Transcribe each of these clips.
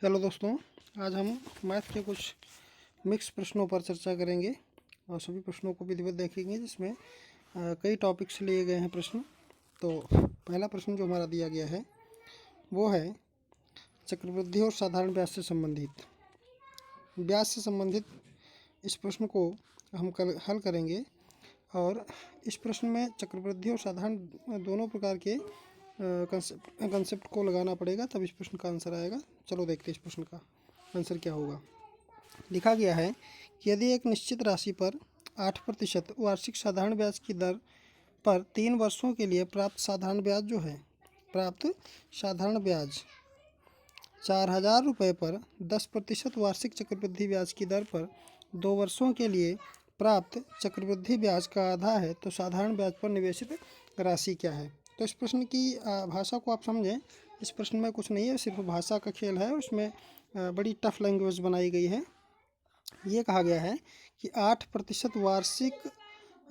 Hello दोस्तों, आज हम मैथ के कुछ मिक्स प्रश्नों पर चर्चा करेंगे और सभी प्रश्नों को विधिवत देखेंगे, जिसमें कई टॉपिक्स लिए गए हैं प्रश्न। तो पहला प्रश्न जो हमारा दिया गया है वो है चक्रवृद्धि और साधारण ब्याज से संबंधित। ब्याज से संबंधित इस प्रश्न को हम कल हल करेंगे और इस प्रश्न में चक्रवृद्धि और साधारण दोनों प्रकार के कंसेप्ट को लगाना पड़ेगा, तब इस प्रश्न का आंसर आएगा। चलो देखते हैं इस प्रश्न का आंसर क्या होगा। लिखा गया है कि यदि एक निश्चित राशि पर 8% वार्षिक साधारण ब्याज की दर पर 3 वर्षों के लिए प्राप्त साधारण ब्याज 4,000 रुपये पर 10% वार्षिक चक्रवृद्धि ब्याज की दर पर 2 वर्षों के लिए प्राप्त चक्रवृद्धि ब्याज का आधा है, तो साधारण ब्याज पर निवेशित राशि क्या है। तो इस प्रश्न की भाषा को आप समझें। इस प्रश्न में कुछ नहीं है, सिर्फ भाषा का खेल है। उसमें बड़ी टफ लैंग्वेज बनाई गई है। ये कहा गया है कि 8% वार्षिक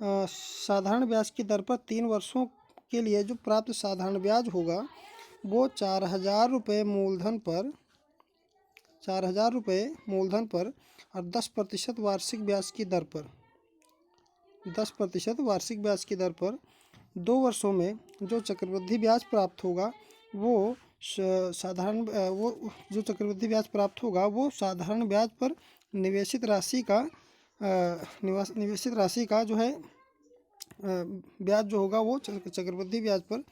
साधारण ब्याज की दर पर 3 वर्षों के लिए जो प्राप्त साधारण ब्याज होगा वो 4,000 रुपये मूलधन पर और 10% वार्षिक ब्याज की दर पर 10% वार्षिक ब्याज की दर पर 2 वर्षों में जो चक्रवृद्धि ब्याज प्राप्त होगा वो साधारण ब्याज पर निवेशित राशि का जो है ब्याज जो होगा वो चक्रवृद्धि ब्याज पर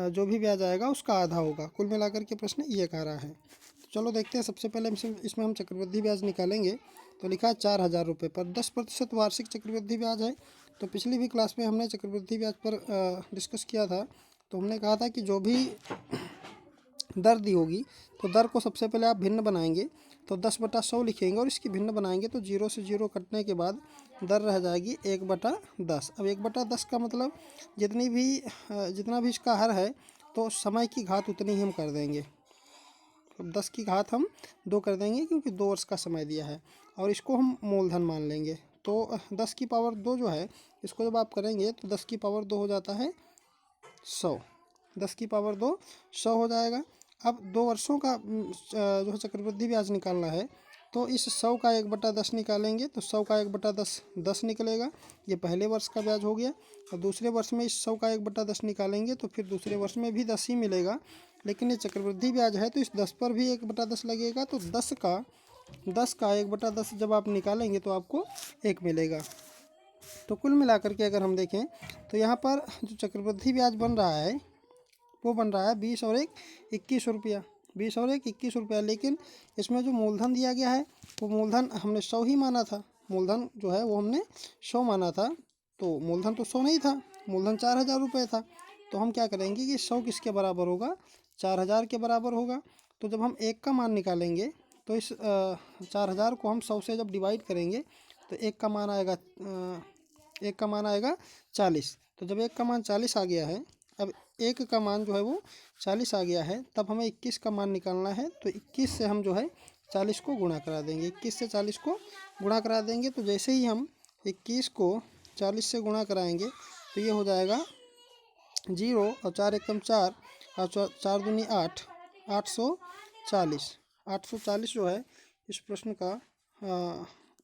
जो भी ब्याज आएगा उसका आधा होगा। कुल मिलाकर के प्रश्न ये कह रहा है। तो चलो देखते हैं। सबसे पहले इसमें हम चक्रवृद्धि ब्याज निकालेंगे। तो लिखा है 4,000 रुपये पर 10% वार्षिक चक्रवृद्धि ब्याज है। तो पिछली भी क्लास में हमने चक्रवृद्धि ब्याज पर डिस्कस किया था। तो हमने कहा था कि जो भी दर दी होगी तो दर को सबसे पहले आप भिन्न बनाएंगे, तो 10/100 लिखेंगे और इसकी भिन्न बनाएंगे तो 0 से 0 कटने के बाद दर रह जाएगी 1/10। अब 1/10 का मतलब जितना भी इसका हर है तो समय की घात उतनी ही हम कर देंगे। अब 10 की घात हम 2 कर देंगे क्योंकि 2 वर्ष का समय दिया है और इसको हम मूलधन मान लेंगे। तो 10 की पावर 2 जो है इसको जब आप करेंगे तो 10 की पावर 2 हो जाता है 100। 10 की पावर 2 100 हो जाएगा। अब 2 वर्षों का जो है चक्रवृद्धि ब्याज निकालना है, तो इस 100 का 1/10 निकालेंगे तो 100 का 1/10 10 निकलेगा। ये पहले वर्ष का ब्याज हो गया। और दूसरे वर्ष में इस 100 का 1/10 निकालेंगे तो फिर दूसरे वर्ष में भी 10 ही मिलेगा, लेकिन ये चक्रवृद्धि ब्याज है तो इस 10 पर भी 1/10 लगेगा। तो 10 का 1/10 जब आप निकालेंगे तो आपको 1 मिलेगा। तो कुल मिलाकर के अगर हम देखें तो यहाँ पर जो चक्रवृद्धि ब्याज बन रहा है वो बन रहा है 20 और 1 21 रुपया। 20 और 1 21 रुपया। लेकिन इसमें जो मूलधन दिया गया है वो मूलधन हमने 100 ही माना था। मूलधन जो है वो हमने 100 माना था। तो मूलधन तो 100 नहीं था, मूलधन 4,000 रुपये था। तो हम क्या करेंगे कि 100 किसके बराबर होगा, 4,000 के बराबर होगा। तो जब हम 1 का मान निकालेंगे तो इस 4,000 को हम 100 से जब डिवाइड करेंगे तो 1 का मान आएगा 40। तो जब 1 का मान 40 आ गया है, अब 1 का मान जो है वो 40 आ गया है, तब हमें 21 का मान निकालना है। तो 21 से हम जो है 40 को गुणा करा देंगे। 21 से 40 को गुणा करा देंगे तो जैसे ही हम 21 को 40 से गुणा कराएंगे तो ये हो जाएगा 0 और 4 एकम 4 और 4 दूनी 8, 840 जो है इस प्रश्न का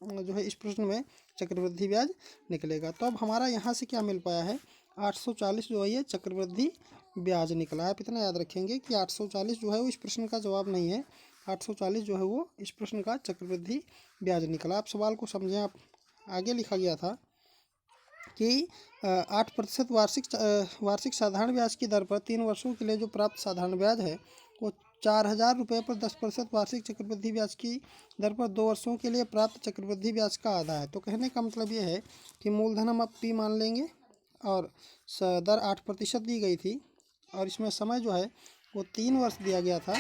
जो है इस प्रश्न में चक्रवृद्धि ब्याज निकलेगा। तो अब हमारा यहाँ से क्या मिल पाया है, 840 जो है ये चक्रवृद्धि ब्याज निकला है। आप इतना याद रखेंगे कि 840 जो है वो इस प्रश्न का जवाब नहीं है। 840 जो है वो इस प्रश्न का चक्रवृद्धि ब्याज निकला। आप सवाल को समझें। आप आगे लिखा गया था कि 8% वार्षिक साधारण ब्याज की दर पर 3 वर्षों के लिए जो प्राप्त साधारण ब्याज है वो 4,000 रुपये पर 10% वार्षिक चक्रवृद्धि ब्याज की दर पर 2 वर्षों के लिए प्राप्त चक्रवृद्धि ब्याज का आधा है। तो कहने का मतलब ये है कि मूलधन हम अब P मान लेंगे और दर 8% दी गई थी और इसमें समय जो है वो 3 वर्ष दिया गया था।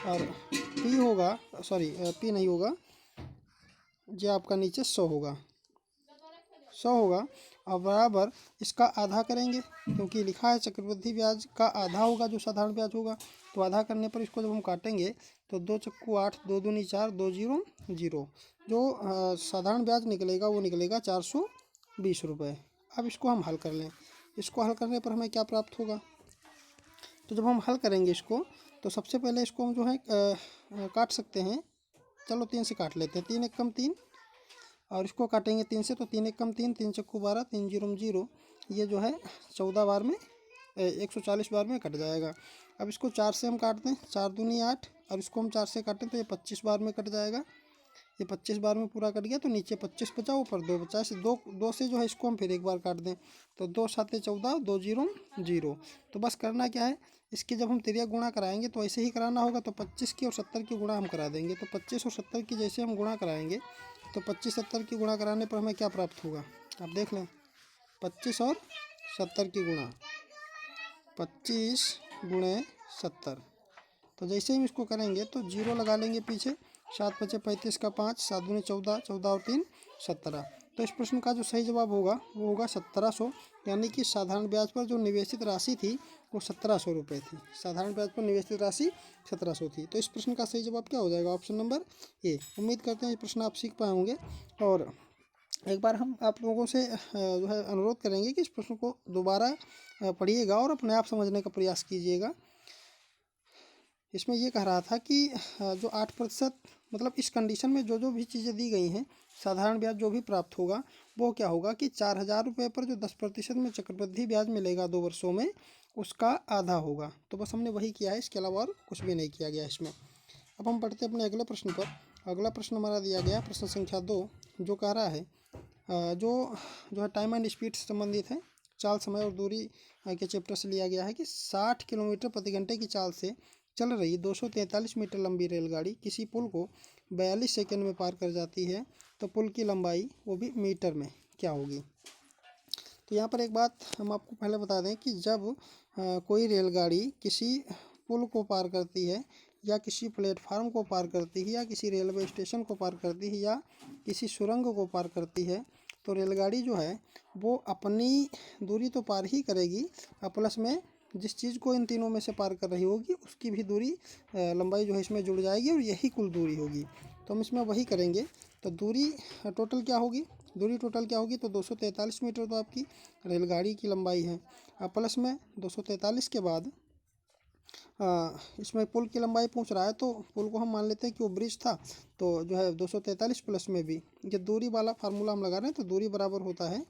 और P नहीं होगा, जो आपका नीचे 100 होगा और बराबर इसका आधा करेंगे, क्योंकि लिखा है चक्रवृद्धि ब्याज का आधा होगा जो साधारण ब्याज होगा। तो आधा करने पर इसको जब हम काटेंगे तो 2 चक्कू 8, 2 दूनी 4, 2 0 0। जो साधारण ब्याज निकलेगा वो निकलेगा 420 रुपये। अब इसको हम हल कर लें। इसको हल करने पर हमें क्या प्राप्त होगा, तो जब हम हल करेंगे इसको तो सबसे पहले इसको हम जो है काट सकते हैं। चलो 3 से काट लेते हैं। 3 एकम 3 और इसको काटेंगे 3 से, तो 3 एकम 3, 3 चक्कू 12, 3 जीरो 0, ये जो है 14 बार में 140 बार में कट जाएगा। अब इसको 4 से हम काट दें, 4 दूनी 8, और इसको हम 4 से काटें तो ये 25 बार में कट जाएगा। ये 25 बार में पूरा कट गया, तो नीचे 25 बचा, ऊपर 2 बचा। से दो से जो है इसको हम फिर एक बार काट दें, तो 2 7 14, 2 जीरो 0। तो बस करना क्या है, इसकी जब हम तिर्यक गुणा कराएंगे तो ऐसे ही कराना होगा। तो 25 की और 70 की गुणा हम करा देंगे। तो 25 और 70 की जैसे हम गुणा कराएंगे तो 25 70 की गुणा कराने पर हमें क्या प्राप्त होगा, आप देख लें। 25 और 70 की गुणा, 25 गुणे 70। तो जैसे ही हम इसको करेंगे तो जीरो लगा लेंगे पीछे। 7 पचे 35 का 5, 7 दूनी 14, 14 और 3 17। तो इस प्रश्न का जो सही जवाब होगा वो होगा 1700, यानी कि साधारण ब्याज पर जो निवेशित राशि थी वो 1700 रुपये थी। साधारण ब्याज पर निवेशित राशि 1700 थी। तो इस प्रश्न का सही जवाब क्या हो जाएगा, ऑप्शन नंबर ए। उम्मीद करते हैं ये प्रश्न आप सीख पाए होंगे। और एक बार हम आप लोगों से जो है अनुरोध करेंगे कि इस प्रश्न को दोबारा पढ़िएगा और अपने आप समझने का प्रयास कीजिएगा। इसमें ये कह रहा था कि जो 8% मतलब इस कंडीशन में जो जो भी चीज़ें दी गई हैं, साधारण ब्याज जो भी प्राप्त होगा वो क्या होगा कि 4000 रुपये पर जो 10% में चक्रवृद्धि ब्याज मिलेगा 2 वर्षों में, उसका आधा होगा। तो बस हमने वही किया है, इसके अलावा और कुछ भी नहीं किया गया इसमें। अब हम पढ़ते हैं अपने अगले प्रश्न पर। अगला प्रश्न हमारा दिया गया प्रश्न संख्या 2, जो कह रहा है जो है टाइम एंड स्पीड से संबंधित है। चाल, समय और दूरी के चैप्टर से लिया गया है कि 60 किलोमीटर प्रति घंटे की चाल से चल रही 243 मीटर लंबी रेलगाड़ी किसी पुल को 42 सेकंड में पार कर जाती है, तो पुल की लंबाई वो भी मीटर में क्या होगी। तो यहाँ पर एक बात हम आपको पहले बता दें कि जब कोई रेलगाड़ी किसी पुल को पार करती है, या किसी प्लेटफार्म को पार करती है, या किसी रेलवे स्टेशन को पार करती है, या किसी सुरंग को पार करती है, तो रेलगाड़ी जो है वो अपनी दूरी तो पार ही करेगी, और प्लस में जिस चीज़ को इन तीनों में से पार कर रही होगी उसकी भी दूरी लंबाई जो है इसमें जुड़ जाएगी, और यही कुल दूरी होगी। तो हम इसमें वही करेंगे। तो दूरी टोटल क्या होगी, दूरी टोटल क्या होगी, तो 243 मीटर तो आपकी रेलगाड़ी की लंबाई है। अब प्लस में 243 के बाद इसमें पुल की लंबाई पूछ रहा है, तो पुल को हम मान लेते हैं कि वो ब्रिज था, तो जो है 243 प्लस में भी ये दूरी वाला फार्मूला हम लगा रहे हैं। तो दूरी बराबर होता है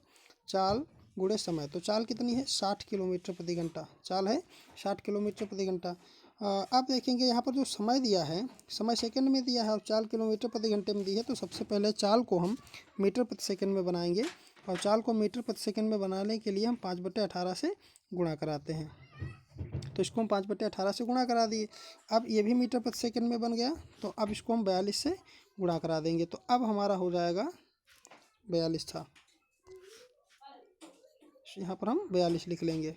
चाल गुणे समय। तो चाल कितनी है, 60 किलोमीटर प्रति घंटा। चाल है 60 किलोमीटर प्रति घंटा। आप देखेंगे यहाँ पर जो समय दिया है, समय सेकंड में दिया है और चाल किलोमीटर प्रति घंटे में दी है। तो सबसे पहले चाल को हम मीटर प्रति सेकंड में बनाएंगे, और चाल को मीटर प्रति सेकंड में बनाने के लिए हम 5/18 से गुणा कराते हैं। तो इसको हम 5/18 से गुणा करा दिए। अब ये भी मीटर प्रति सेकंड में बन गया, तो अब इसको हम 42 से गुणा करा देंगे। तो अब हमारा हो जाएगा 42 था, यहाँ पर हम 42 लिख लेंगे।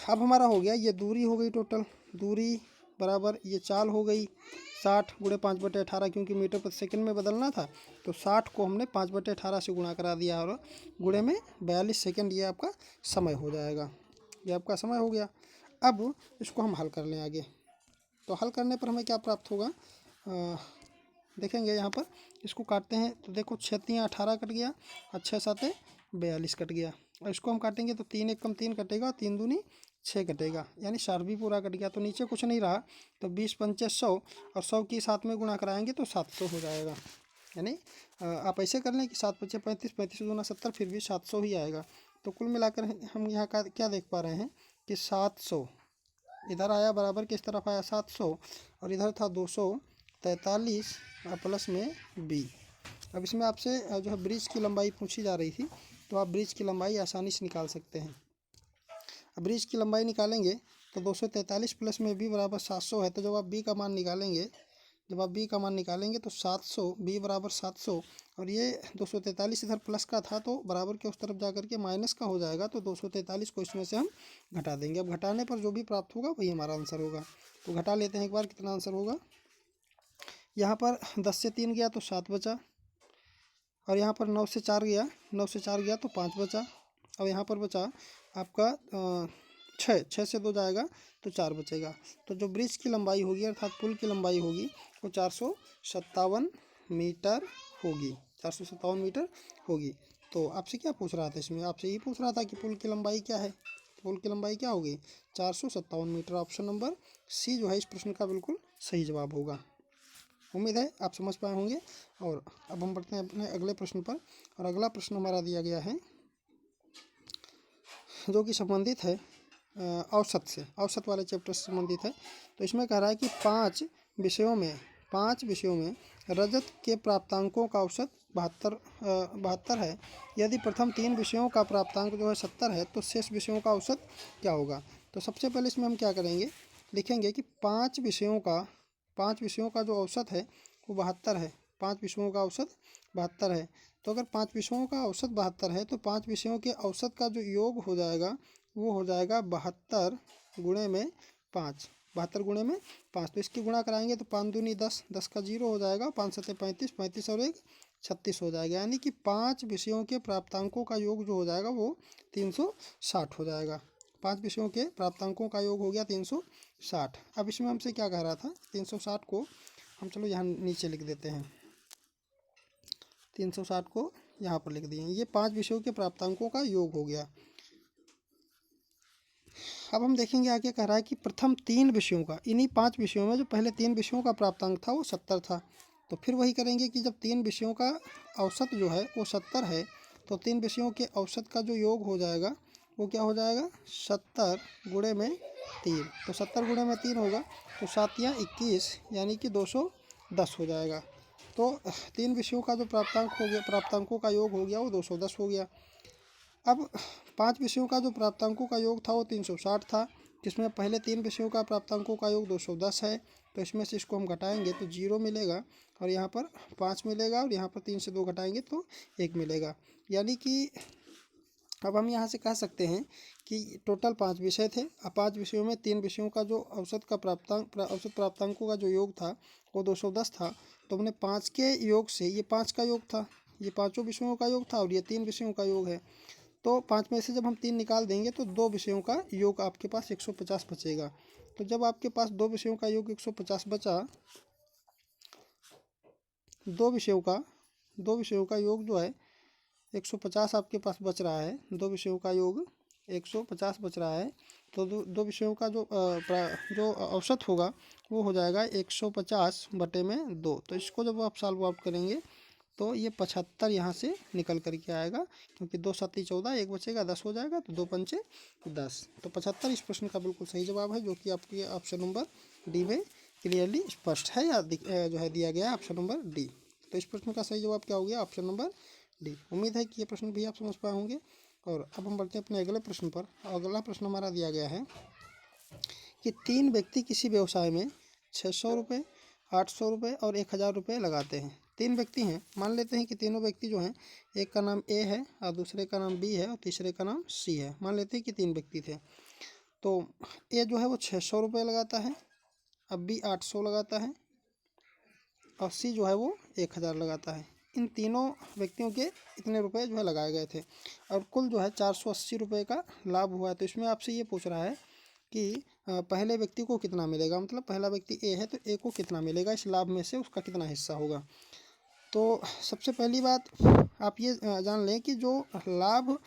अब हमारा हो गया, ये दूरी हो गई टोटल, दूरी बराबर ये चाल हो गई 60 गुणे 5/18, क्योंकि मीटर प्रति सेकंड में बदलना था। तो 60 को हमने 5/18 से गुणा करा दिया, और गुणे में 42 सेकंड, ये आपका समय हो जाएगा। ये आपका समय हो गया। अब इसको हम हल कर लें आगे। तो हल करने पर हमें क्या प्राप्त होगा, देखेंगे यहाँ पर इसको काटते हैं। तो देखो 6 3 18 कट गया, और 6 7 42 कट गया। और इसको हम काटेंगे तो 3 एकम 3 कटेगा, 3 दूनी 6 कटेगा, यानी 60 भी पूरा कट गया। तो नीचे कुछ नहीं रहा, तो 20 पंचे 100, और 100 की 7 में गुणा कराएंगे तो 700 हो जाएगा। यानी आप ऐसे कर लें कि 7 पचे 35, 35 दूना 70, फिर भी 700 ही आएगा। तो कुल मिलाकर हम यहाँ का क्या देख पा रहे हैं कि 700 इधर आया, बराबर किस तरफ आया 700, और इधर था 243 प्लस में बी। अब इसमें आपसे जो है ब्रिज की लंबाई पूछी जा रही थी, तो आप ब्रिज की लंबाई आसानी से निकाल सकते हैं। अब ब्रिज की लंबाई निकालेंगे तो 243 प्लस में बी बराबर 700 है। तो जब आप बी का मान निकालेंगे, तो 700, बी बराबर 700, और ये 243 इधर प्लस का था, तो बराबर के उस तरफ जा करके माइनस का हो जाएगा। तो 243 को इसमें से हम घटा देंगे। अब घटाने पर जो भी प्राप्त होगा वही हमारा आंसर होगा। तो घटा लेते हैं एक बार, कितना आंसर होगा। यहाँ पर 10 से 3 गया तो 7 बचा, और यहाँ पर 9 से 4 गया, 9 से 4 गया तो 5 बचा, और यहाँ पर बचा आपका 6 से 2 जाएगा तो 4 बचेगा। तो जो ब्रिज की लंबाई होगी अर्थात पुल की लंबाई होगी वो 457 मीटर होगी, 457 मीटर होगी। तो आपसे क्या पूछ रहा था इसमें, आपसे ये पूछ रहा था कि पुल की लंबाई क्या है। पुल की लंबाई क्या होगी 457 मीटर। ऑप्शन नंबर सी जो है इस प्रश्न का बिल्कुल सही जवाब होगा। उम्मीद है आप समझ पाए होंगे। और अब हम बढ़ते हैं अपने अगले प्रश्न पर। और अगला प्रश्न हमारा दिया गया है जो कि संबंधित है औसत से, औसत वाले चैप्टर से संबंधित है। तो इसमें कह रहा है कि पाँच विषयों में रजत के प्राप्तांकों का औसत बहत्तर है। यदि प्रथम 3 विषयों का प्राप्तांक जो है 70 है तो शेष विषयों का औसत क्या होगा। तो सबसे पहले इसमें हम क्या करेंगे, लिखेंगे कि 5 विषयों का जो औसत है वो 72 है। 5 विषयों का औसत 72 है। तो अगर 5 विषयों का औसत 72 है तो 5 विषयों के औसत का जो योग हो जाएगा वो हो जाएगा 72 गुणे में 5। 72 गुणे में 5, तो इसकी गुणा कराएंगे तो 5 दूनी 10, 10 का 0 हो जाएगा, 5 सत्ते 35, 35 और 1 36 हो जाएगा। यानी कि 5 विषयों के प्राप्तांकों का योग जो हो जाएगा वो 360 हो जाएगा। 5 विषयों के प्राप्तांकों का योग हो गया 360। अब इसमें हमसे क्या कह रहा था, 360 को हम चलो यहाँ नीचे लिख देते हैं, 360 को यहाँ पर लिख दिए। ये 5 विषयों के प्राप्तांकों का योग हो गया। अब हम देखेंगे आगे कह रहा है कि प्रथम 3 विषयों का, इन्हीं 5 विषयों में जो पहले 3 विषयों का प्राप्तांक था वो 70 था। तो फिर वही करेंगे कि जब 3 विषयों का औसत जो है वो 70 है तो 3 विषयों के औसत का जो योग हो जाएगा वो क्या हो जाएगा 70 गुणे में 3। तो 70 गुणे में 3 होगा तो 7 या 21 यानी कि 210 हो जाएगा। तो 3 विषयों का जो प्राप्तांक हो गया, प्राप्तांकों का योग हो गया वो 210 हो गया। अब 5 विषयों का जो प्राप्तांकों का योग था वो 360 था, जिसमें पहले 3 विषयों का प्राप्तांकों का योग 210 है। तो इसमें से इसको हम घटाएंगे तो 0 मिलेगा और यहाँ पर 5 मिलेगा और यहाँ पर 3 से 2 घटाएंगे तो 1 मिलेगा। यानी कि अब हम यहाँ से कह सकते हैं कि टोटल 5 विषय थे। अब 5 विषयों में 3 विषयों का जो औसत प्राप्तांकों का जो योग था वो 210 था। तो हमने 5 के योग से, ये 5 का योग था, ये पाँचों विषयों का योग था और ये 3 विषयों का योग है। तो 5 में से जब हम 3 निकाल देंगे तो 2 विषयों का योग आपके पास 150 बचेगा। तो जब आपके पास 2 विषयों का योग 150 बचा, 2 विषयों का योग जो है 150 आपके पास बच रहा है। 2 विषयों का योग 150 बच रहा है। तो दो विषयों का जो औसत होगा वो हो जाएगा 150 बटे में 2। तो इसको जब आप सॉल्व आउट करेंगे तो ये 75 यहाँ से निकल करके आएगा, क्योंकि 2 7 14, 1 बचेगा 10 हो जाएगा, तो 2 पंचे 10। तो 75 इस प्रश्न का बिल्कुल सही जवाब है, जो कि आपके ऑप्शन नंबर डी में क्लियरली स्पष्ट है या जो है दिया गया है ऑप्शन नंबर डी। तो इस प्रश्न का सही जवाब क्या हो गया ऑप्शन नंबर डी। उम्मीद है कि ये प्रश्न भी आप समझ पाए होंगे। और अब हम बढ़ते हैं अपने अगले प्रश्न पर। अगला प्रश्न हमारा दिया गया है कि 3 व्यक्ति किसी व्यवसाय में 600 रुपये, 800 रुपये और 1000 रुपये लगाते हैं। 3 व्यक्ति हैं, मान लेते हैं कि तीनों व्यक्ति जो हैं, एक का नाम ए है और दूसरे का नाम बी है और तीसरे का नाम सी है। मान लेते हैं कि 3 व्यक्ति थे। तो ए जो है वो 600 रुपये लगाता है, अब बी 800 लगाता है और सी जो है वो 1000 लगाता है। इन तीनों व्यक्तियों के इतने रुपए जो है लगाए गए थे और कुल जो है 480 रुपये का लाभ हुआ है। तो इसमें आपसे ये पूछ रहा है कि पहले व्यक्ति को कितना मिलेगा, मतलब पहला व्यक्ति ए है तो ए को कितना मिलेगा, इस लाभ में से उसका कितना हिस्सा होगा। तो सबसे पहली बात आप ये जान लें कि जो लाभ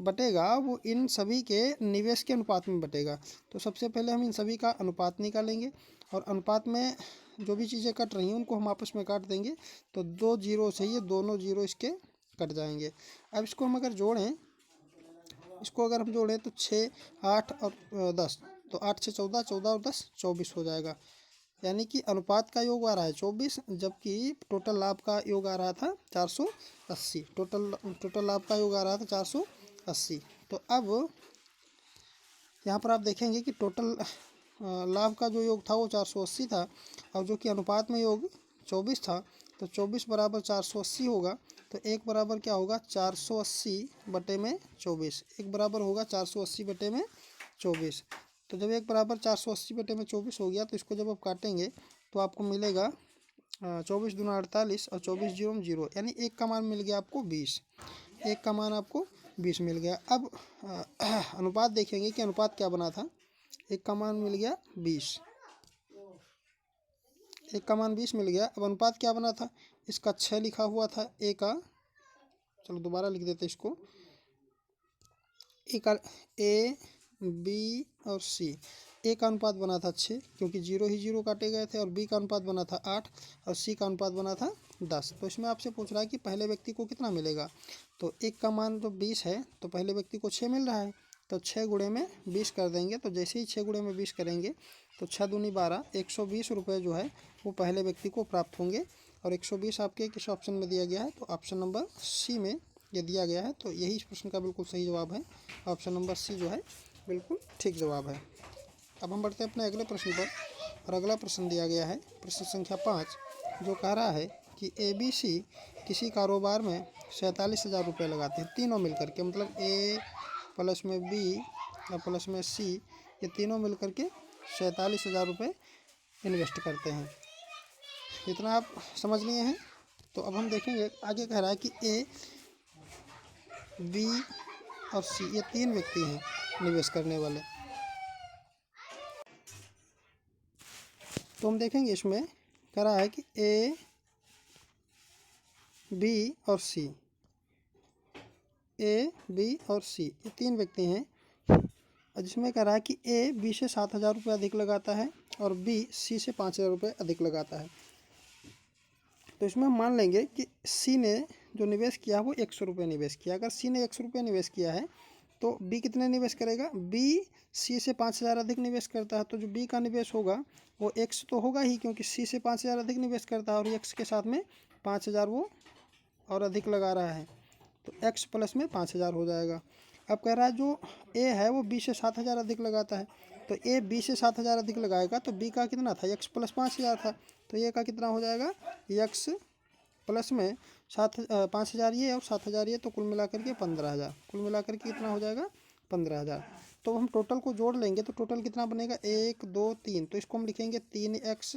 बटेगा वो इन सभी के निवेश के अनुपात में बटेगा। तो सबसे पहले हम इन सभी का अनुपात निकालेंगे और अनुपात में जो भी चीज़ें कट रही हैं उनको हम आपस में काट देंगे। तो 2 जीरो से ये दोनों जीरो इसके कट जाएंगे। अब इसको हम अगर जोड़ें, इसको अगर हम जोड़ें तो 6, 8 और 10, तो 8 से 14, 14 और 10 24 हो जाएगा। यानी कि अनुपात का योग आ रहा है 24, जबकि टोटल लाभ का योग आ रहा था 480। टोटल लाभ का योग आ रहा था 480। तो अब यहाँ पर आप देखेंगे कि टोटल लाभ का जो योग था वो 480 था और जो कि अनुपात में योग 24 था। तो 24 बराबर 480 होगा। तो एक बराबर क्या होगा 480 बटे में 24, एक बराबर होगा 480 बटे में 24। तो जब एक बराबर 480 बटे में 24 हो गया तो इसको जब आप काटेंगे तो आपको मिलेगा 24 दूना 48 और 24 जीरो 0, यानी एक का मान मिल गया आपको 20। एक का मान आपको 20 मिल गया। अब अनुपात देखेंगे कि अनुपात क्या बना था। एक का मान मिल गया 20, एक का मान 20 मिल गया। अब अनुपात क्या बना था, इसका 6 लिखा हुआ था ए का, चलो दोबारा लिख देते इसको। ए का ए बी और सी। ए का अनुपात बना था 6 क्योंकि 0 ही 0 काटे गए थे, और बी का अनुपात बना था 8 और सी का अनुपात बना था 10। तो इसमें आपसे पूछ रहा है कि पहले व्यक्ति को कितना मिलेगा। तो एक का मान तो 20 है, तो पहले व्यक्ति को 6 मिल रहा है, तो 6 गुणे में 20 कर देंगे। तो जैसे ही 6 गुणे में 20 करेंगे तो 6 दूनी 12, 120 रुपये जो है वो पहले व्यक्ति को प्राप्त होंगे। और 120 आपके किस ऑप्शन में दिया गया है, तो ऑप्शन नंबर सी में ये दिया गया है। तो यही इस प्रश्न का बिल्कुल सही जवाब है। ऑप्शन नंबर सी जो है बिल्कुल ठीक जवाब है। अब हम बढ़ते हैं अपने अगले प्रश्न पर, और अगला प्रश्न दिया गया है प्रश्न संख्या 5, जो कह रहा है कि ABC किसी कारोबार में 47,000 रुपये लगाते हैं, तीनों मिलकर के, मतलब A प्लस में B और प्लस में C, ये तीनों मिलकर के 47,000 रुपये इन्वेस्ट करते हैं। इतना आप समझ लिए हैं। तो अब हम देखेंगे आगे कह रहा है कि A, B और C ये तीन व्यक्ति हैं निवेश करने वाले। तो हम देखेंगे इसमें कह रहा है कि A, B और C, A, B और C ये तीन व्यक्ति हैं, जिसमें कह रहा है कि A B से 7,000 रुपये अधिक लगाता है और B C से 5,000 रुपये अधिक लगाता है। तो इसमें हम मान लेंगे कि C ने जो निवेश किया वो 100 रुपये निवेश किया। अगर C ने 100 रुपये निवेश किया है तो B कितने निवेश करेगा। B C से 5,000 अधिक निवेश करता है, तो जो B का निवेश होगा वो X तो होगा ही, क्योंकि C से 5,000 अधिक निवेश करता है और X के साथ में 5,000 वो और अधिक लगा रहा है, तो X प्लस में 5,000 हो जाएगा। अब कह रहा है जो A है वो B से 7,000 अधिक लगाता है, तो A B से 7,000 अधिक लगाएगा तो B का कितना था, X प्लस 5,000 था, तो A का कितना हो जाएगा, X प्लस में 5,000 ये और 7,000 ये, तो कुल मिलाकर के 15,000, कुल मिलाकर के कितना हो जाएगा 15,000। तो हम टोटल को जोड़ लेंगे तो टोटल कितना बनेगा 1 2 3, तो इसको हम लिखेंगे 3x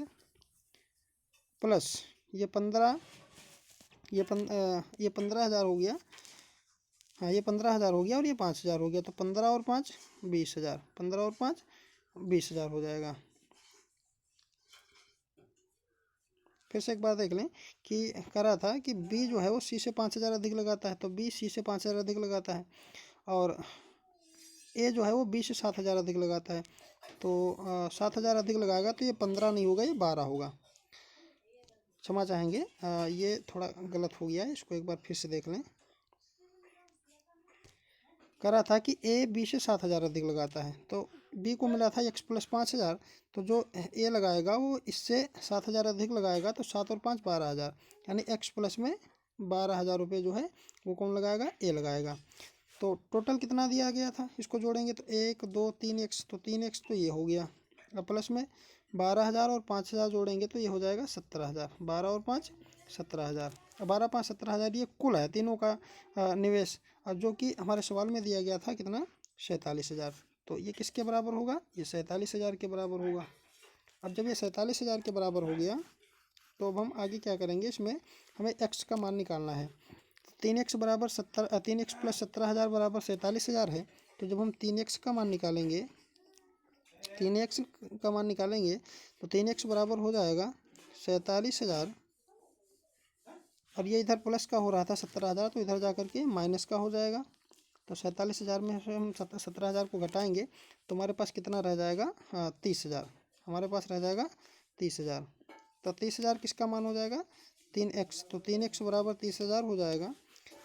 प्लस ये 15, ये 15,000 हो गया, हाँ ये 15,000 हो गया और ये 5,000 हो गया, तो 15 और 5 20,000, 15 और 5 20,000 हो जाएगा। फिर से एक बार देख लें कि कह रहा था कि B जो है वो C से 5,000 अधिक लगाता है, तो B C से 5,000 अधिक लगाता है, और A जो है वो B से 7,000 अधिक लगाता है, तो 7,000 अधिक लगाएगा तो ये 15 नहीं होगा, ये 12 होगा। क्षमा चाहेंगे, ये थोड़ा गलत हो गया है, इसको एक बार फिर से देख लें। कह रहा था कि A B से 7,000 अधिक लगाता है, तो B को मिला था X प्लस 5,000, तो जो A लगाएगा वो इससे 7,000 अधिक लगाएगा, तो 7 और 5 12,000, यानी X प्लस में 12,000 रुपये जो है वो कौन लगाएगा, A लगाएगा। तो टोटल कितना दिया गया था, इसको जोड़ेंगे तो 1 2 3x, तो 3x तो ये हो गया, अब प्लस में 12,000 और 5,000 जोड़ेंगे तो ये हो जाएगा 17,000, 12 और 5 17,000, 12 5 17,000 ये कुल है तीनों का निवेश, और जो कि हमारे सवाल में दिया गया था कितना 47,000। तो ये किसके बराबर होगा, ये 47,000 के बराबर होगा। अब जब ये 47,000 के बराबर हो गया तो अब हम आगे क्या करेंगे, इसमें हमें x का मान निकालना है। 3x बराबर 3x प्लस 17,000 बराबर 47,000 है, तो जब हम 3x का मान निकालेंगे, 3x का मान निकालेंगे तो 3x बराबर हो जाएगा 47,000, और ये इधर प्लस का हो रहा था 17,000, तो इधर जा कर के माइनस का हो जाएगा। तो 47,000 में से हम 17,000 को घटाएंगे तो हमारे पास कितना रह जाएगा, 30,000, हमारे पास रह जाएगा 30,000। तो 30,000 किसका मान हो जाएगा, 3x, तो 3x बराबर 30,000 हो जाएगा।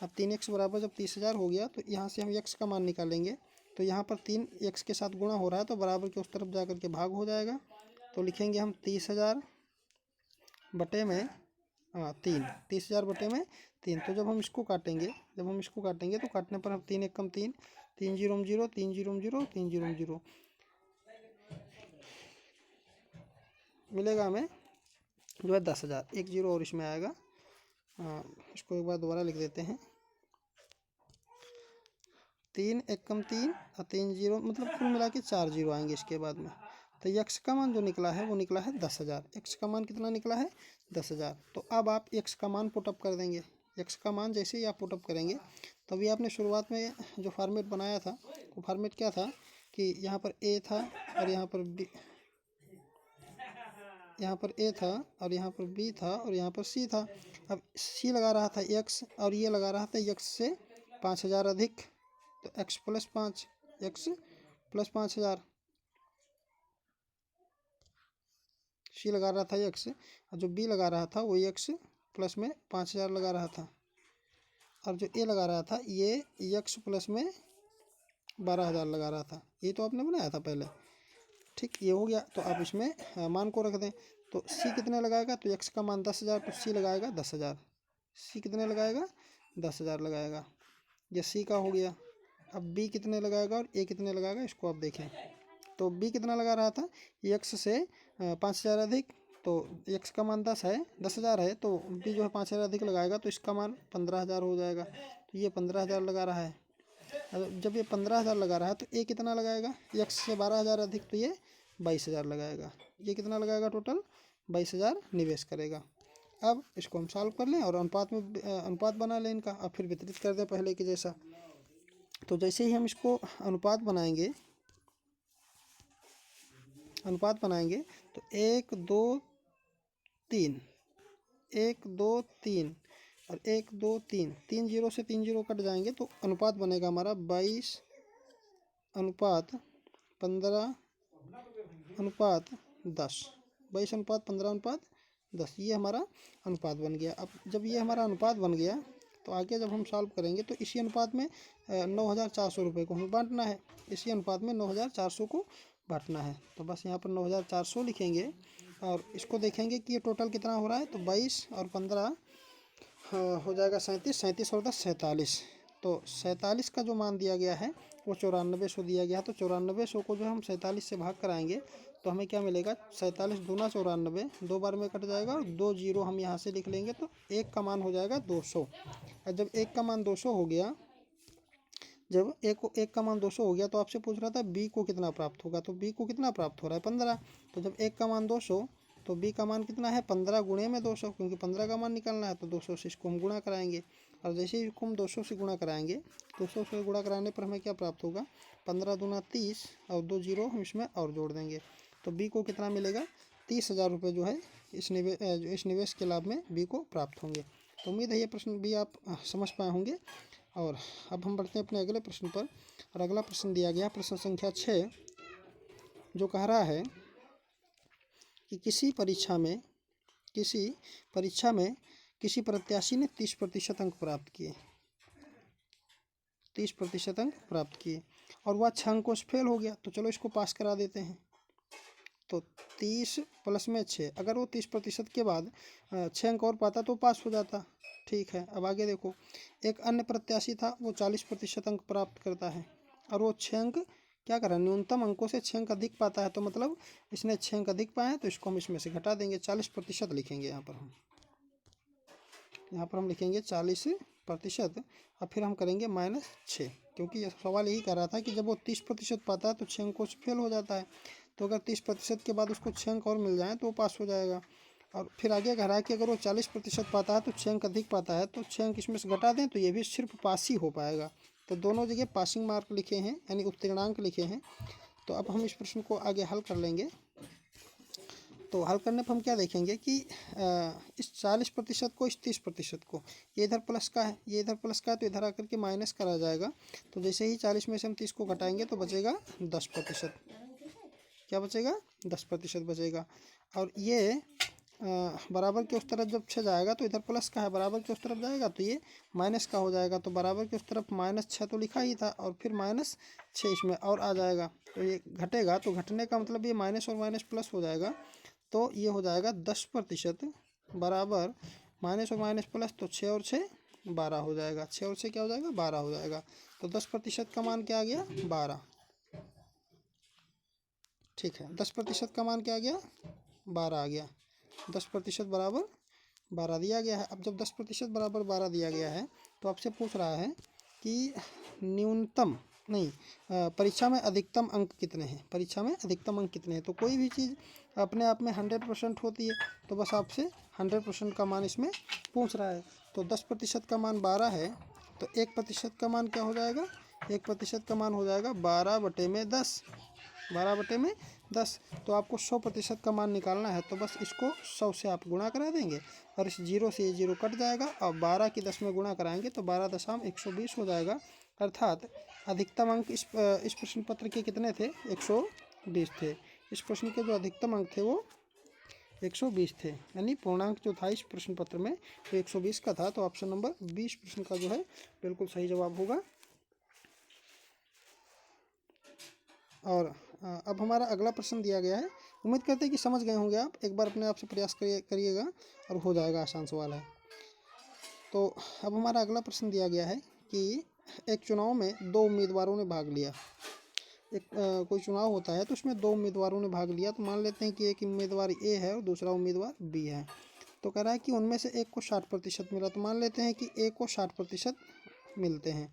अब 3x बराबर जब 30,000 हो गया तो यहाँ से हम x का मान निकालेंगे, तो यहाँ पर 3x के साथ गुणा हो रहा है तो बराबर के उस तरफ जा कर के भाग हो जाएगा, तो लिखेंगे हम 30,000 बटे में 3, 30,000 बटे में 3। तो जब हम इसको काटेंगे, तो काटने पर हम 3 1 3, 3 0 0, 3 0 0, 3 0 0 मिलेगा हमें जो है 10,000, 1 0 और इसमें आएगा। इसको एक बार दोबारा लिख देते हैं, 3 1 3 और 3 0, मतलब कुल मिला के 4 0 आएंगे इसके बाद में। तो x का मान जो निकला है वो निकला है 10,000, x का मान कितना निकला है 10,000। तो अब आप x का मान पुटअप कर देंगे, x का मान जैसे ही आप पुटअप करेंगे तभी आपने शुरुआत में जो फॉर्मेट बनाया था वो फॉर्मेट क्या था कि यहाँ पर a था और यहाँ पर b, यहाँ पर a था और यहाँ पर b था और यहाँ पर c था। अब c लगा रहा था x और ये लगा रहा था x से 5,000 अधिक, तो x प्लस 5, x प्लस 5000, सी लगा रहा था एक्स, और जो बी लगा रहा था वो एक्स प्लस में 5000 लगा रहा था, और जो ए लगा रहा था ये एक्स प्लस में 12000 लगा रहा था। ये तो आपने बनाया था पहले, ठीक, ये हो गया। तो आप इसमें मान को रख दें। तो सी कितने लगाएगा, तो एक्स का मान 10,000, तो सी लगाएगा 10,000। सी कितने लगाएगा, 10,000 लगाएगा। ये सी का हो गया। अब बी कितने लगाएगा और ए कितने लगाएगा, इसको आप देखें। तो बी कितना लगा रहा था, एक्स से 5,000 अधिक, तो एक्स का मान 10,000 है, तो बी जो है 5,000 अधिक लगाएगा, तो इसका मान 15,000 हो जाएगा। तो ये 15,000 लगा रहा है। जब ये 15,000 लगा रहा है तो ए कितना लगाएगा, एक्स से 12,000 अधिक, तो ये 22,000 लगाएगा। ये कितना लगाएगा, टोटल 22,000 निवेश करेगा। अब इसको हम सॉल्व कर लें और अनुपात में अनुपात बना लें इनका, और फिर वितरित कर दें पहले के जैसा। तो जैसे ही हम इसको अनुपात बनाएंगे तो 1 2 3, 1 2 3 और 1 2 3, 3 जीरो से 3 जीरो कट जाएंगे, तो अनुपात बनेगा हमारा 22 अनुपात 15 अनुपात 10, 22 अनुपात 15 अनुपात 10, ये हमारा अनुपात बन गया। अब जब ये हमारा अनुपात बन गया तो आगे जब हम सॉल्व करेंगे तो इसी अनुपात में 9,400 रुपये को हमें बांटना है। इसी अनुपात में 9,400 को बांटना है। तो बस यहाँ पर 9,400 लिखेंगे और इसको देखेंगे कि ये टोटल कितना हो रहा है। तो 22 और 15 हो जाएगा 37, 37 और 10 47। तो 47 का जो मान दिया गया है वो 9400 दिया गया है। तो 9400 को जो हम 47 से भाग कराएंगे तो हमें क्या मिलेगा, 47 दूना 94, 2 बार में कट जाएगा और 2 जीरो हम यहाँ से लिख लेंगे, तो एक का मान हो जाएगा 200। और जब एक का मान 200 हो गया, जब एक का मान 200 हो गया तो आपसे पूछ रहा था बी को कितना प्राप्त होगा। तो बी को कितना प्राप्त हो रहा है, 15। तो जब एक का मान 200 तो बी का मान कितना है, 15 गुणे में 200, क्योंकि 15 का मान निकालना है। तो 200 से इसको हम गुणा कराएंगे, और जैसे ही इसको हम 200 से गुणा कराएंगे, 200 से गुणा कराने पर हमें क्या प्राप्त होगा, 15 दूना 30 और 2 जीरो हम इसमें और जोड़ देंगे। तो बी को कितना मिलेगा, 30,000 रुपये जो है इस निवेश के लाभ में बी को प्राप्त होंगे। तो उम्मीद है ये प्रश्न भी आप समझ पाए होंगे। और अब हम बढ़ते हैं अपने अगले प्रश्न पर। और अगला प्रश्न दिया गया प्रश्न संख्या 6, जो कह रहा है कि किसी परीक्षा में किसी प्रत्याशी ने 30% अंक प्राप्त किए, 30% अंक प्राप्त किए और वह 6 अंकों से फेल हो गया। तो चलो इसको पास करा देते हैं। तो 30 प्लस में 6, अगर वो 30% के बाद 6 अंक और पाता तो पास हो जाता। ठीक है, अब आगे देखो, एक अन्य प्रत्याशी था, वो 40% अंक प्राप्त करता है और वो 6 अंक क्या करा, न्यूनतम अंकों से 6 अंक अधिक पाता है। तो मतलब इसने 6 अंक अधिक पाए हैं, तो इसको हम इसमें से घटा देंगे, 40% लिखेंगे यहाँ पर हम लिखेंगे 40%, और फिर हम करेंगे -6, क्योंकि यह सवाल यही कर रहा था कि जब वो 30% पाता है तो 6 अंकों से फेल हो जाता है। तो अगर 30% के बाद उसको 6 अंक और मिल जाए तो वो पास हो जाएगा। और फिर आगे कह रहा है कि अगर वो 40% पाता है तो 6 अंक अधिक पाता है, तो 6 अंक इसमें से घटा दें तो ये भी सिर्फ पास ही हो पाएगा। तो दोनों जगह पासिंग मार्क लिखे हैं, यानी उत्तीर्णांक लिखे हैं। तो अब हम इस प्रश्न को आगे हल कर लेंगे। तो हल करने पर हम क्या देखेंगे कि इस 40% को, इस 30% को, ये इधर प्लस का है, ये इधर प्लस का है, तो इधर आकर के माइनस करा जाएगा। तो जैसे ही 40 में से हम 30 को घटाएंगे तो बचेगा 10%। क्या बचेगा, 10% बचेगा। और ये बराबर के उस तरफ जब 6 जाएगा तो इधर प्लस का है, बराबर के उस तरफ जाएगा तो ये माइनस का हो जाएगा। तो बराबर के उस तरफ -6 तो लिखा ही था, और फिर -6 इसमें और आ जाएगा। तो ये घटेगा, तो घटने का मतलब ये माइनस और माइनस प्लस हो जाएगा। तो ये हो जाएगा 10% बराबर माइनस और माइनस प्लस, तो 6 और 6 12 हो जाएगा। 6 और 6 क्या हो जाएगा, 12 हो जाएगा। तो 10% का मान क्या आ गया, 12। ठीक है, 10% का मान क्या आ गया, 12 आ गया। 10% बराबर 12 दिया गया है। अब जब 10% बराबर 12 दिया गया है तो आपसे पूछ रहा है कि न्यूनतम नहीं, परीक्षा में अधिकतम अंक कितने हैं, परीक्षा में अधिकतम अंक कितने हैं। तो कोई भी चीज़ अपने आप में 100% होती है, तो बस आपसे 100% का मान इसमें पूछ रहा है। तो 10% का मान 12 है, तो 1% का मान क्या हो जाएगा, 1% का मान हो जाएगा 12/10, 12/10। तो आपको 100% का मान निकालना है, तो बस इसको 100 से आप गुणा करा देंगे और इस जीरो से ये जीरो कट जाएगा और 12 की 10 में गुणा कराएंगे तो 12 दशमलव 120 हो जाएगा। अर्थात अधिकतम अंक इस प्रश्न पत्र के कितने थे? 120 थे। इस प्रश्न के जो अधिकतम अंक थे वो 120 थे, यानी पूर्णांक जो था इस प्रश्न पत्र में वो 120 का था। तो ऑप्शन नंबर 20 प्रश्न का जो है बिल्कुल सही जवाब होगा। और अब हमारा अगला प्रश्न दिया गया है। उम्मीद करते हैं कि समझ गए होंगे आप। एक बार अपने आप से प्रयास करिएगा और हो जाएगा, आसान सवाल है। तो अब हमारा अगला प्रश्न दिया गया है कि एक चुनाव में दो उम्मीदवारों ने भाग लिया। एक कोई चुनाव होता है तो उसमें दो उम्मीदवारों ने भाग लिया। तो मान लेते हैं कि एक उम्मीदवार ए है और दूसरा उम्मीदवार बी है। तो कह रहा है कि उनमें से एक को 60% मिला। तो मान लेते हैं कि ए को 60% मिलते हैं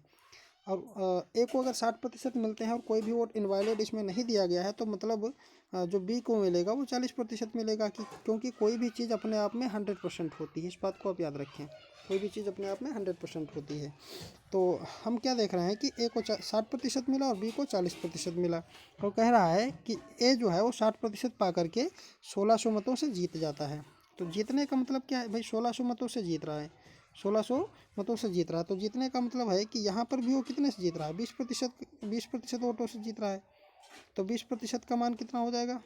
और ए को अगर 60% मिलते हैं और कोई भी वोट इनवैलिड इसमें नहीं दिया गया है, तो मतलब जो बी को मिलेगा वो 40% मिलेगा। क्योंकि कोई भी चीज़ अपने आप में 100% होती है, इस बात को आप याद रखें। कोई भी चीज़ अपने आप में 100% होती है। तो हम क्या देख रहे हैं कि ए को 60% मिला और बी को 40% मिला। तो कह रहा है कि ए जो है वो 60% पा करके 1600 मतों से जीत जाता है। तो जीतने का मतलब क्या है भाई? 1600 मतों से जीत रहा है, 1600 मतों से जीत रहा है। तो जीतने का मतलब है कि यहाँ पर भी वो कितने से जीत रहा है? 20% वोटों से जीत रहा है। तो 20% का मान कितना हो जाएगा?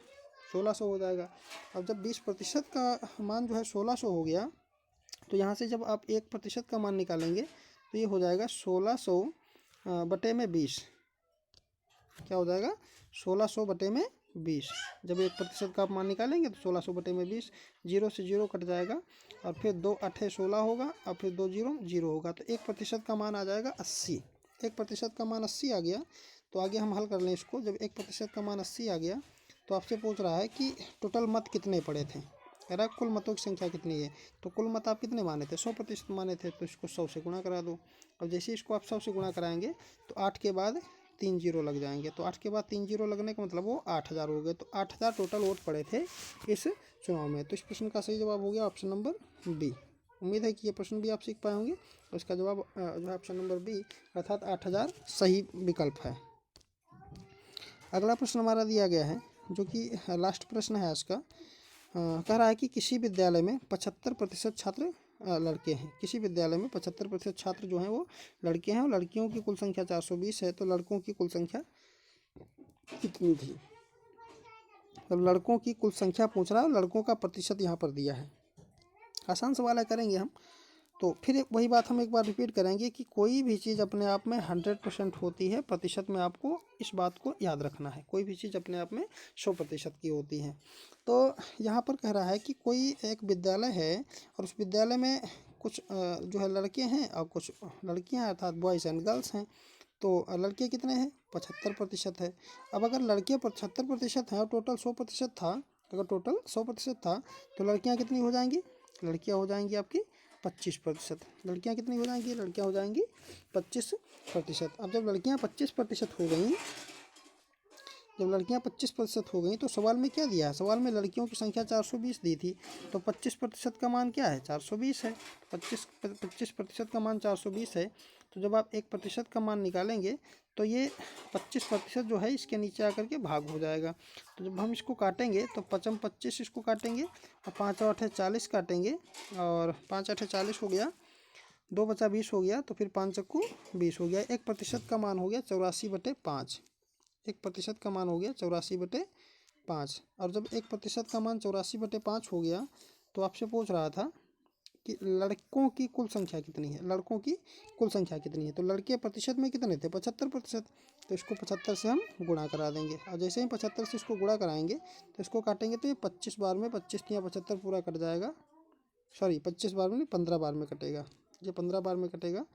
1600 हो जाएगा। अब जब 20% का मान जो है 1600 हो गया, तो यहाँ से जब आप 1% का मान निकालेंगे तो ये हो जाएगा 1600 बटे में 20। क्या हो जाएगा? 1600 बटे में 20। जब 1% का आप मान निकालेंगे तो 1600 बटे में 20, जीरो से जीरो कट जाएगा और फिर 2 8 16 होगा और फिर 2 जीरो जीरो होगा। तो 1% का मान आ जाएगा 80। 1% का मान 80 आ गया। तो आगे हम हल कर लें इसको। जब 1% का मान 80 आ गया तो आपसे पूछ रहा है कि टोटल मत कितने पड़े थे। कह रहा है कुल मतों की संख्या कितनी है। तो कुल मत आप कितने माने थे? 100% माने थे। तो इसको 100 से गुणा करा दो। अब जैसे इसको आप 100 से गुणा कराएंगे तो 8 के बाद 3 जीरो लग जाएंगे। तो 8 के बाद 3 जीरो लगने का मतलब वो 8000 हो गए। तो 8000 टोटल वोट पड़े थे इस चुनाव में। तो इस प्रश्न का सही जवाब हो गया ऑप्शन नंबर बी। उम्मीद है कि ये प्रश्न भी आप सीख पाए होंगे। और इसका जवाब जो है ऑप्शन नंबर बी अर्थात 8000 सही विकल्प है। अगला प्रश्न हमारा दिया गया है जो कि लास्ट प्रश्न है आज का। कह रहा है कि किसी विद्यालय में 75% छात्र लड़के हैं। किसी विद्यालय में 75% छात्र जो हैं वो लड़के हैं और लड़कियों की कुल संख्या 420 है। तो लड़कों की कुल संख्या कितनी थी? तो लड़कों की कुल संख्या पूछ रहा है और लड़कों का प्रतिशत यहाँ पर दिया है। आसान सवाल है, करेंगे हम। तो फिर वही बात हम एक बार रिपीट करेंगे कि कोई भी चीज़ अपने आप में 100% होती है। प्रतिशत में आपको इस बात को याद रखना है। कोई भी चीज़ अपने आप में 100% की होती है। तो यहाँ पर कह रहा है कि कोई एक विद्यालय है और उस विद्यालय में कुछ जो है लड़के हैं और कुछ लड़कियाँ अर्थात बॉयज़ एंड गर्ल्स हैं। तो लड़के कितने हैं? 75% है। अब अगर लड़के 75% हैं और टोटल 100% था, अगर टोटल 100% था तो लड़कियाँ कितनी हो जाएंगी? लड़कियाँ हो जाएंगी आपकी 25%। लड़कियाँ कितनी हो जाएंगी? लड़कियाँ हो जाएंगी 25%। अब जब लड़कियाँ 25% हो गई, जब लड़कियां 25% हो गई तो सवाल में क्या दिया है? सवाल में लड़कियों की संख्या 420 दी थी। तो 25% का मान क्या है? 420 है। 25% का मान 420 है। तो जब आप 1% का मान निकालेंगे तो ये 25% जो है इसके नीचे आकर के भाग हो जाएगा। तो जब हम इसको काटेंगे तो 55 25 इसको काटेंगे और 5 और 8 40 काटेंगे और 5 8 40 हो गया, 2 बचा 20 हो गया। तो फिर 5 चक्कू 20 हो गया। 1% का मान हो गया 84/5। 1% का मान हो गया 84/5। और जब 1% का मान 84/5 हो गया तो आपसे पूछ रहा था कि लड़कों की कुल संख्या कितनी है। लड़कों की कुल संख्या कितनी है? तो लड़के प्रतिशत में कितने थे? 75%। तो इसको 75 से हम गुणा करा देंगे और जैसे ही 75 से इसको गुणा कराएंगे तो इसको काटेंगे तो ये 25 बार में 25 या 75 पूरा कट जाएगा। सॉरी 25 बार में नहीं, 15 बार में कटेगा। ये 15 बार में कटेगा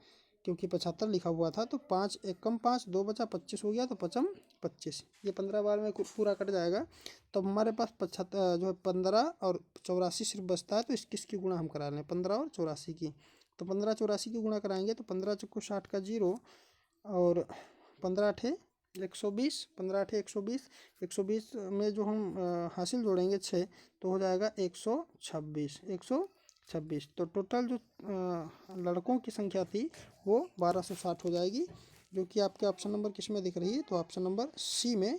क्योंकि 75 लिखा हुआ था। तो 5 एक कम 5, 2 बचा 25 हो गया। तो 5 25, ये 15 बार में पूरा कट जाएगा। तो हमारे पास 75 जो है 15 और 84 सिर्फ बचता है। तो किसकी गुणा हम करा लें? 15 और 84 की। तो 15 84 की गुणा कराएंगे तो 15 चौको 60 का जीरो और 15 अठे 120, 15 अठे 120, 120 में जो हम हासिल जोड़ेंगे 6 तो हो जाएगा 126। 126। तो टोटल जो लड़कों की संख्या थी वो 1260 हो जाएगी, जो कि आपके ऑप्शन नंबर किस में दिख रही है? तो ऑप्शन नंबर सी में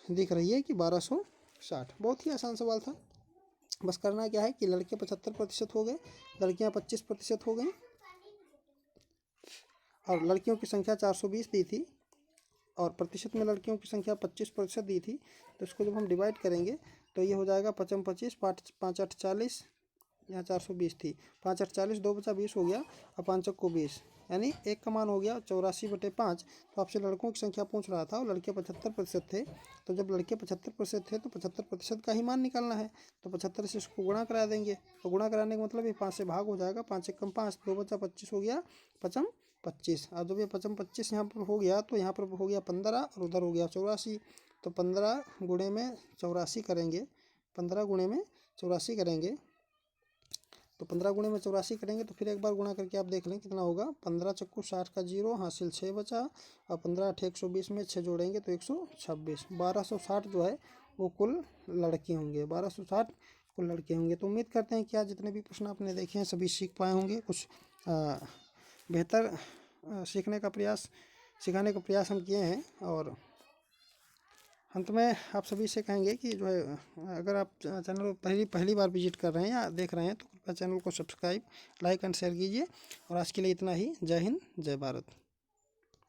दिख रही है कि 1260। बहुत ही आसान सवाल था। बस करना क्या है कि लड़के 75% हो गए, लड़कियां 25% हो गई और लड़कियों की संख्या 420 दी थी। और प्रतिशत में लड़कियों की संख्या 25% दी थी, तो इसको जब हम डिवाइड करेंगे तो ये हो जाएगा 55 25 5 8 40, यहाँ 420 थी, 5 8 40, 2 बचा 20 हो गया, और 5 को 20, यानी एक का मान हो गया 84/5। तो आपसे लड़कों की संख्या पूछ रहा था और लड़के 75% थे, तो जब लड़के 75% थे तो 75% का ही मान निकालना है, तो 75 से इसको गुणा करा देंगे। तो गुणा कराने का मतलब ये 5 से भाग हो जाएगा, 5 एक कम 5, 2 बचा 25 हो गया, 55 25। और जब ये 55 25 यहाँ पर हो गया तो यहाँ पर हो गया 15 और उधर हो गया 84, तो 15 गुणे में 84 करेंगे, 15 गुणे में 84 करेंगे, तो 15 गुणे में 84 करेंगे तो फिर एक बार गुणा करके आप देख लें कितना होगा। 15 चक्कू 60 का 0 हासिल 6 बचा, और 15 8 120 में 6 जोड़ेंगे तो 126, 1260 जो है वो कुल लड़के होंगे, 1260 कुल लड़के होंगे। तो उम्मीद करते हैं कि आज जितने भी प्रश्न आपने देखे हैं सभी सीख पाए होंगे, कुछ बेहतर सिखाने का प्रयास हम किए हैं। और अंत में आप सभी से कहेंगे कि जो है अगर आप चैनल को पहली बार विजिट कर रहे हैं या देख रहे हैं तो कृपया चैनल को सब्सक्राइब, लाइक एंड शेयर कीजिए। और आज के लिए इतना ही। जय हिंद, जय भारत।